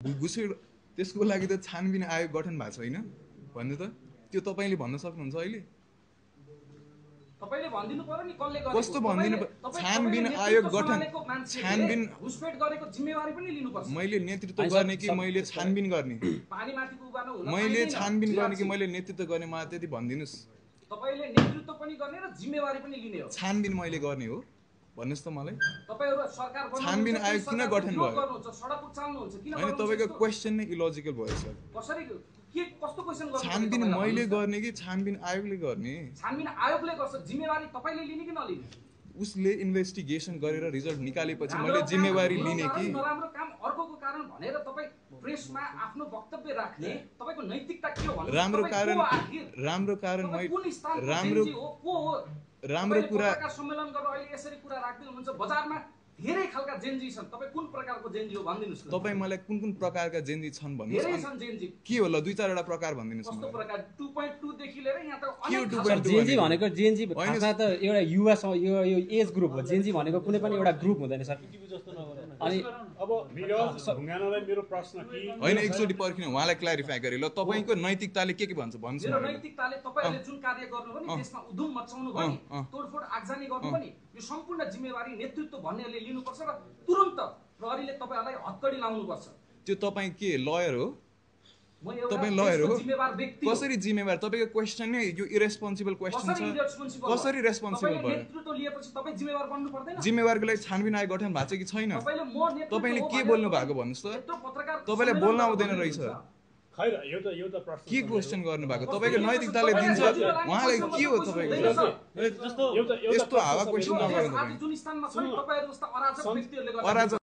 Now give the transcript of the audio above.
घुसेड त्यसको लागि त छानबिन आयोग गठन भएको छैन भन्नु त त्यो तपाईले भन्न सक्नुहुन्छ अहिले तपाईले भन्दिनु पर्यो नि कसले गरेको कस्तो भन्दिनु छानबिन आयोग गठन छानबिन घुसपेट गरेको जिम्मेवारी पनि लिनुपर्छ मैले नेतृत्व गर्ने कि मैले छानबिन गर्ने पानी माथिको उबानो हुन मैले छानबिन गर्ने कि मैले नेतृत्व गर्ने मलाई त्यति भनिदिनुस् तपाईले नेतृत्व पनि गर्ने र जिम्मेवारी पनि लिने हो छानबिन मैले गर्ने हो भन्नुस् त मलाई तपाईहरु सरकार बनाउनु छानबिन आयोग किन गठन भयो सडक उचाल्नुहुन्छ किन हैन तपाईको क्वेशन नै इलोजिकल भयो सर कसरी के कस्तो क्वेशन गर्नु छानबिन मैले गर्ने कि छानबिन आयोगले गर्ने छानबिन आयोगले गर्छ जिम्मेवारी तपाईले लिने कि नलिने उसले इन्भेस्टिगेसन गरेर रिजल्ट निकालेपछि मैले जिम्मेवारी लिने कि नराम्रो काम अर्कोको कारण भनेर तपाई प्रेसमा आफ्नो वक्तव्य राख्ने तपाईको नैतिकता के हो भन्नु राम्रो कारण राम्रो कुरा सम्मेलन गरेर अहिले यसरी कुरा राख्दै हुनुहुन्छ बजारमा धेरै खालका जेन्जी छन् तपाई कुन प्रकारको जेन्जी हो भनिदिनुस् न तपाई मलाई कुन प्रकारका जेन्जी छन् भन्नुस् धेरै छन् जेन्जी के हो ल दुई चारवटा प्रकार भनिदिनुस् कस्तो प्रकार 2.2 देखि लिएर यहाँ त के अनेक 2.2 जेन्जी भनेको जेन्जी खासमा त एउटा युवा यो एज ग्रुप हो जेन्जी भनेको कुनै पनि एउटा ग्रुप हुँदैन सर अनि अब ढुङ्गानालाई मेरो प्रश्न के हैन एकचोटी पर्खिनु उहाँलाई क्ल्यारिफाई गरे ल तपाईको नैतिकताले के भन्छ भन्नुस् मेरो नैतिकताले तपाईहरुले जुन कार्य गर्नु भयो नि त्यसमा उधुम मचाउनु भयो नि तोडफोड आगजानी गर्नु भयो नि यो सम्पूर्ण जिम्मेवारी नेतृत्व भन्नेले लिनुपर्छ र तुरुन्त प्रहरीले तपाईहरुलाई हत्कडी लाउनु पर्छ त्यो तपाई के लयर हो म एउटा तपाई लयर हो जिम्मेवार व्यक्ति कसरी जिम्मेवार तपाईको क्वेशन नै यो इरेस्पोन्सिबल क्वेशन छ कसरी रेस्पोन्सिबल भयो नेतृत्व लिएपछि तपाई जिम्मेवार बन्नु पर्दैन जिम्मेवारको लागि छानबिन आयोग गठन भएको छ कि छैन तपाईले के बोल्नु भएको भन्नुस् त पत्रकार तपाईले बोल्न आउँदैन रहेछ खैर एउटा प्रश्न के क्वेशन गर्नु भएको तपाईको नैतिकताले दिन्छ उहाँलाई के हो तपाईको जस्तो यस्तो हावा क्वेशन नगर्नु आज जुन स्थानमा छ तपाईहरु जस्ता अराजक व्यक्तिहरुले गर्दा अराजक